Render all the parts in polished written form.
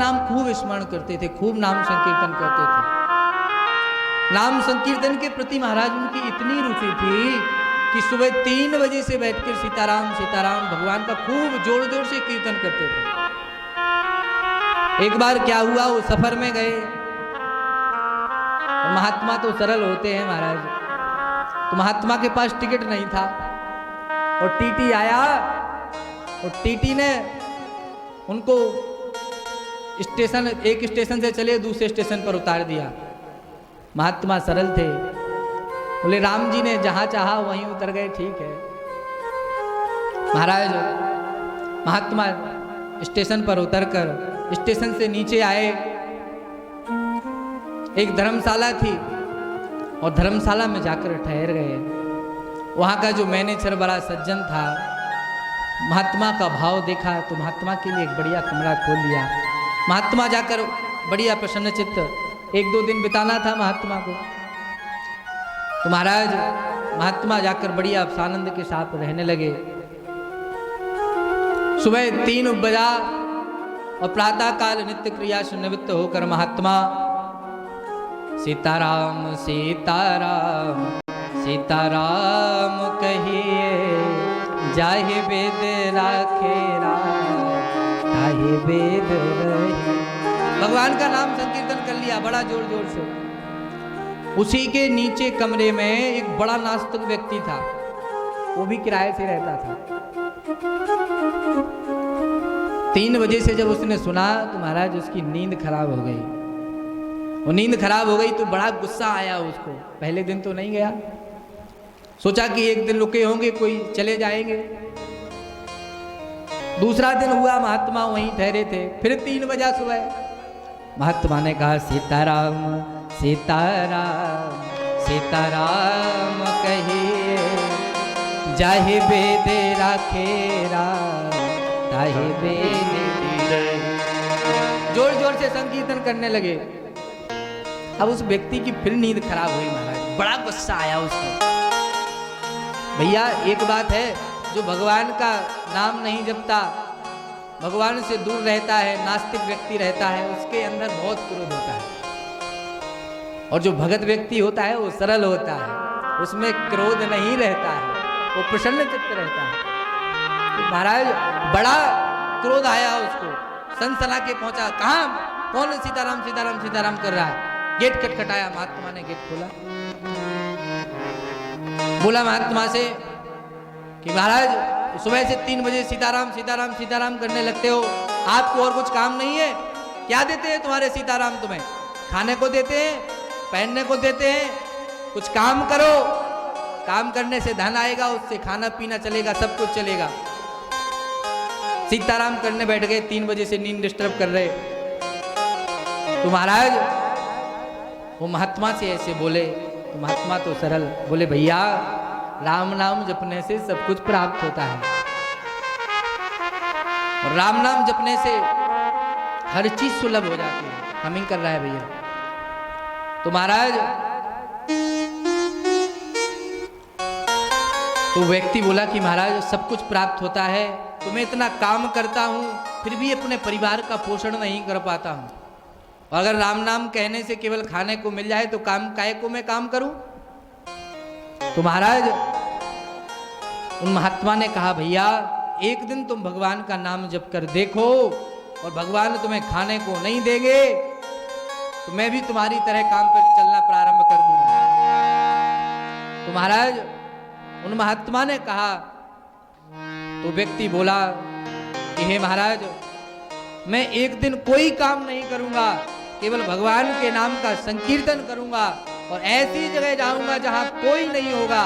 नाम खूब स्मरण करते थे, खूब नाम संकीर्तन करते थे। नाम संकीर्तन के प्रति महाराज उनकी इतनी रुचि थी कि सुबह 3 बजे से बैठकर सीताराम सीताराम भगवान का खूब जोर जोर से कीर्तन करते थे। एक बार क्या हुआ, वो सफर में गए, महात्मा तो सरल होते हैं महाराज, तो महात्मा के पास टिकट नहीं था और टीटी आया और टीटी ने उनको स्टेशन, एक स्टेशन से चले दूसरे स्टेशन पर उतार दिया। महात्मा सरल थे, बोले राम जी ने जहां चाहा वहीं उतर गए, ठीक है। महाराज महात्मा स्टेशन पर उतरकर स्टेशन से नीचे आए, एक धर्मशाला थी और धर्मशाला में जाकर ठहर गए। वहाँ का जो मैनेजर बड़ा सज्जन था, महात्मा का भाव देखा तो महात्मा के लिए एक बढ़िया कमरा खोल लिया। महात्मा जाकर बढ़िया प्रसन्न चित्त 1-2 दिन बिताना था महात्मा को, तो महाराज महात्मा जाकर बढ़िया सानंद के साथ रहने लगे। सुबह 3 बजा और प्रातः काल नित्य क्रिया से निवृत्त होकर महात्मा सीताराम सीताराम सीताराम कहिए, जाहि वेद राखे राम, ताहि वेद रहे। भगवान का नाम संकीर्तन कर लिया बड़ा जोर जोर से। उसी के नीचे कमरे में एक बड़ा नास्तिक व्यक्ति था, वो भी किराए से रहता था। 3 बजे से जब उसने सुना तो महाराज उसकी नींद खराब हो गई। वो नींद खराब हो गई तो बड़ा गुस्सा आया उसको। पहले दिन तो नहीं गया, सोचा कि एक दिन रुके होंगे, कोई चले जाएंगे। दूसरा दिन हुआ, महात्मा वहीं ठहरे थे, फिर 3 बजा सुबह। महात्मा ने कहा सीताराम सीताराम सीताराम कहिए, जाहि वेद राखे राम, ताहि वेद रहे। जोर जोर से संकीर्तन करने लगे। अब उस व्यक्ति की फिर नींद खराब हुई महाराज, बड़ा गुस्सा आया उसको। भैया एक बात है, जो भगवान का नाम नहीं जपता, भगवान से दूर रहता है, नास्तिक व्यक्ति रहता है, उसके अंदर बहुत क्रोध होता है। और जो भगत व्यक्ति होता है वो सरल होता है, उसमें क्रोध नहीं रहता है, वो प्रसन्न चित्त रहता है। तो महाराज बड़ा क्रोध आया उसको, सनसना के पहुंचा, कहाँ कौन सीताराम सीताराम सीताराम कर रहा है। गेट खटखटाया, महात्मा ने गेट खोला, बोला महात्मा से कि महाराज सुबह से 3 बजे सीताराम सीताराम सीताराम करने लगते हो, आपको और कुछ काम नहीं है क्या? देते हैं तुम्हारे सीताराम तुम्हें? खाने को देते हैं, पहनने को देते हैं, कुछ काम करो, काम करने से धन आएगा, उससे खाना पीना चलेगा, सब कुछ चलेगा। सीताराम करने बैठ गए, 3 बजे से नींद डिस्टर्ब कर रहे। तो महाराज वो महात्मा से ऐसे बोले, तो महात्मा तो सरल बोले, भैया राम नाम जपने से सब कुछ प्राप्त होता है, और राम नाम जपने से हर चीज सुलभ हो जाती है। हमिंग कर रहा है भैया। तो महाराज तो व्यक्ति बोला कि महाराज सब कुछ प्राप्त होता है, तो मैं इतना काम करता हूं फिर भी अपने परिवार का पोषण नहीं कर पाता हूं, और अगर राम नाम कहने से केवल खाने को मिल जाए तो काम काहे को मैं काम करूं? तो महाराज उन महात्मा ने कहा, भैया एक दिन तुम भगवान का नाम जप कर देखो, और भगवान तुम्हें खाने को नहीं देंगे तो मैं भी तुम्हारी तरह काम पर चलना प्रारंभ कर दूंगा। तो महाराज उन महात्मा ने कहा, तो व्यक्ति बोला कि हे महाराज मैं एक दिन कोई काम नहीं करूंगा, केवल भगवान के नाम का संकीर्तन करूंगा, और ऐसी जगह जाऊंगा जहां कोई नहीं होगा,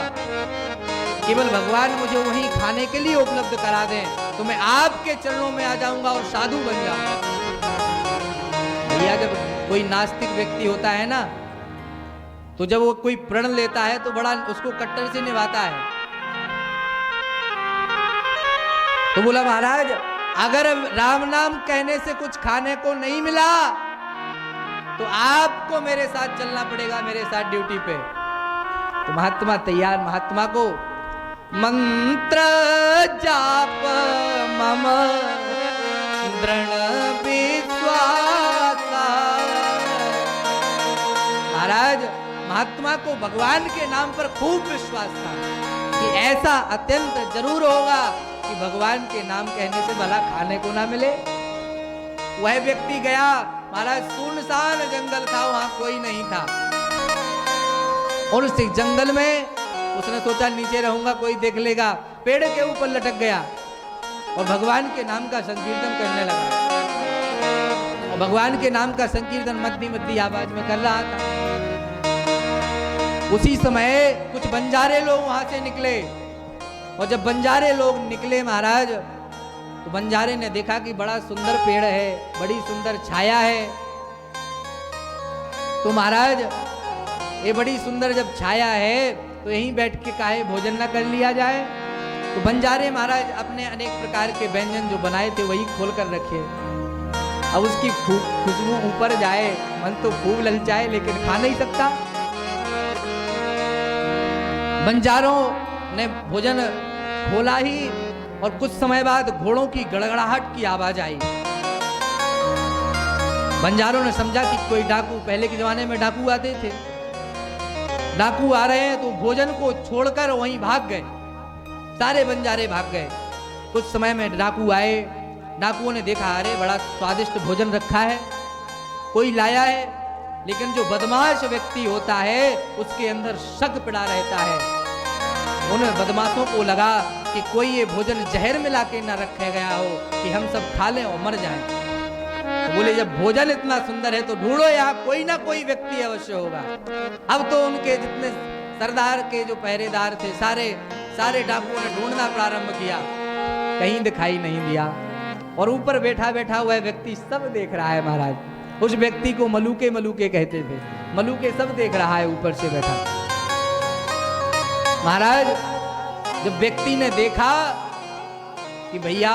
केवल भगवान मुझे वहीं खाने के लिए उपलब्ध करा दें, तो मैं आपके चरणों में आ जाऊंगा और साधु बन जाऊंगा। भैया जब कोई नास्तिक व्यक्ति होता है ना, तो जब वो कोई प्रण लेता है तो बड़ा उसको कट्टर से निभाता है। तो बोला महाराज अगर राम नाम कहने से कुछ खाने को नहीं मिला तो आपको मेरे साथ चलना पड़ेगा, मेरे साथ ड्यूटी पे। तो महात्मा तैयार, महात्मा को मंत्र जाप मम दृढ़ विश्वास महात्मा को भगवान के नाम पर खूब विश्वास था कि ऐसा अत्यंत जरूर होगा कि भगवान के नाम कहने से भला खाने को ना मिले। वह व्यक्ति गया, महाराज सुनसान जंगल था, वहां कोई नहीं था। और उस जंगल में उसने सोचा नीचे रहूंगा, कोई देख लेगा, पेड़ के ऊपर लटक गया और भगवान के नाम का संकीर्तन करने लगा। और भगवान के नाम का संकीर्तन मध्य मध्य आवाज में कर रहा था। उसी समय कुछ बंजारे लोग वहां से निकले, और जब बंजारे लोग निकले महाराज, तो बंजारे ने देखा कि बड़ा सुंदर पेड़ है, बड़ी सुंदर छाया है। तो महाराज ये बड़ी सुंदर जब छाया है तो यहीं बैठ के काहे भोजन न कर लिया जाए। तो बंजारे महाराज अपने अनेक प्रकार के व्यंजन जो बनाए थे वही खोल कर रखे। अब उसकी खुशबू ऊपर जाए, मन तो खूब ललचाए, लेकिन खा नहीं सकता। बंजारों ने भोजन खोला ही, और कुछ समय बाद घोड़ों की गड़गड़ाहट की आवाज आई। बंजारों ने समझा कि कोई डाकू, पहले के जमाने में डाकू आते थे, डाकू आ रहे हैं, तो भोजन को छोड़कर वहीं भाग गए। सारे बंजारे भाग गए। कुछ समय में डाकू आए। डाकुओं ने देखा, अरे बड़ा स्वादिष्ट भोजन रखा है, कोई लाया है। लेकिन जो बदमाश व्यक्ति होता है उसके अंदर शक पड़ा रहता है। उन बदमाशों को लगा कि कोई ये भोजन जहर मिला के ना रखा गया हो कि हम सब खा लें और मर जाएं। तो बोले जब भोजन इतना सुंदर है तो ढूंढो, यहाँ कोई ना कोई व्यक्ति अवश्य होगा। अब तो उनके जितने सरदार के जो पहरेदार थे, सारे डाकुओं ने ढूंढना प्रारंभ किया, कहीं दिखाई नहीं दिया। और ऊपर बैठा बैठा हुआ व्यक्ति सब देख रहा है महाराज। उस व्यक्ति को मलूके मलूके कहते थे। मलूके सब देख रहा है ऊपर से बैठा। महाराज जब व्यक्ति ने देखा कि भैया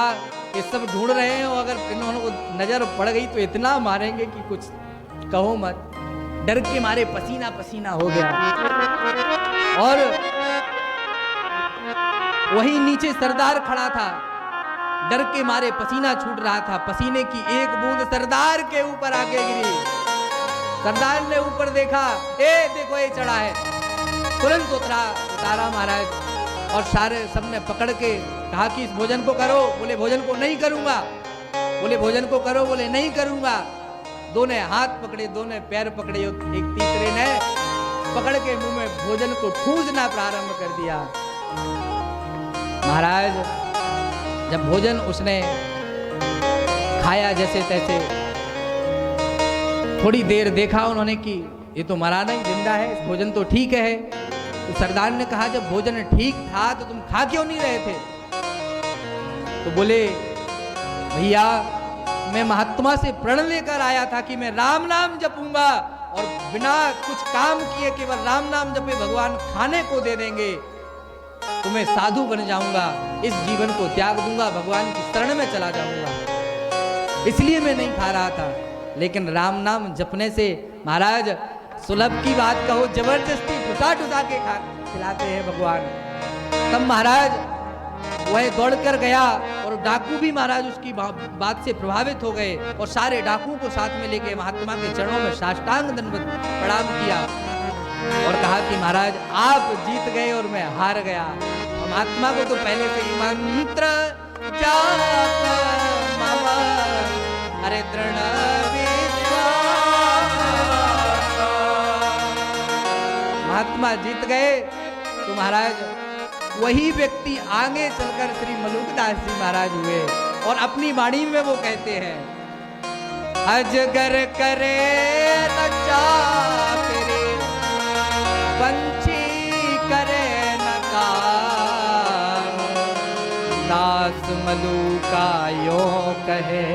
ये सब ढूंढ रहे हैं और अगर इन्होंने को नजर पड़ गई तो इतना मारेंगे कि कुछ कहो मत, डर के मारे पसीना पसीना हो गया। और वहीं नीचे सरदार खड़ा था, डर के मारे पसीना छूट रहा था। पसीने की एक बूंद सरदार के ऊपर आके गिरी। सरदार ने ऊपर देखा, देखो ये चढ़ा है। तुरंत उतारा महाराज, और सारे सबने पकड़ के कहा कि इस भोजन को करो। बोले भोजन को नहीं करूंगा। बोले भोजन को करो। बोले नहीं करूंगा। दो ने हाथ पकड़े, दो ने पैर पकड़े, एक तीसरे ने पकड़ के मुंह में भोजन को ठूंसना प्रारंभ कर दिया। महाराज जब भोजन उसने खाया जैसे तैसे, थोड़ी देर देखा उन्होंने कि ये तो मरा नहीं, जिंदा है, इस भोजन तो ठीक है। तो सरदार ने कहा जब भोजन ठीक था तो तुम खा क्यों नहीं रहे थे? तो बोले भैया मैं महात्मा से प्रण लेकर आया था कि मैं राम नाम जपूंगा और बिना कुछ काम किए केवल राम नाम जपे भगवान खाने को दे देंगे तो मैं साधु बन जाऊंगा, इस जीवन को त्याग दूंगा, भगवान की शरण में चला जाऊंगा, इसलिए मैं नहीं खा रहा था। लेकिन राम नाम जपने से महाराज सुलभ की बात कहो, जबरदस्ती ठुसा ठुसा के खिलाते हैं भगवान। तब महाराज वह दौड़ कर गया और डाकू भी महाराज उसकी बात से प्रभावित हो गए और सारे डाकुओं को साथ में लेके महात्मा के चरणों में साष्टांग दंडवत प्रणाम किया और कहा कि महाराज आप जीत गए और मैं हार गया। और महात्मा को तो पहले से ही मंत्र जाप मम हरे दृढ़ विश्वास। महात्मा जीत गए तो महाराज वही व्यक्ति आगे चलकर श्री मलूकदास जी महाराज हुए और अपनी वाणी में वो कहते हैं, अजगर करे न चाकरी पंछी करे न काम, दास मलूका यो कहे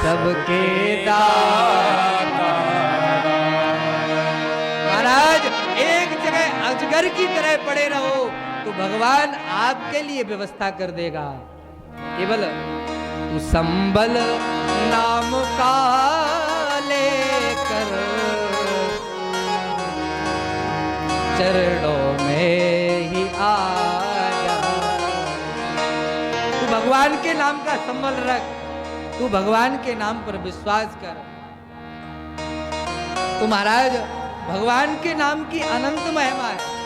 सबके दाता। महाराज एक जगह अजगर की तरह पड़े रहो तो भगवान आपके लिए व्यवस्था कर देगा। केवल तू संबल नाम का लेकर चरणों में ही आ जा। तू भगवान के नाम का संबल रख, तू भगवान के नाम पर विश्वास कर। तो महाराज भगवान के नाम की अनंत महिमा है।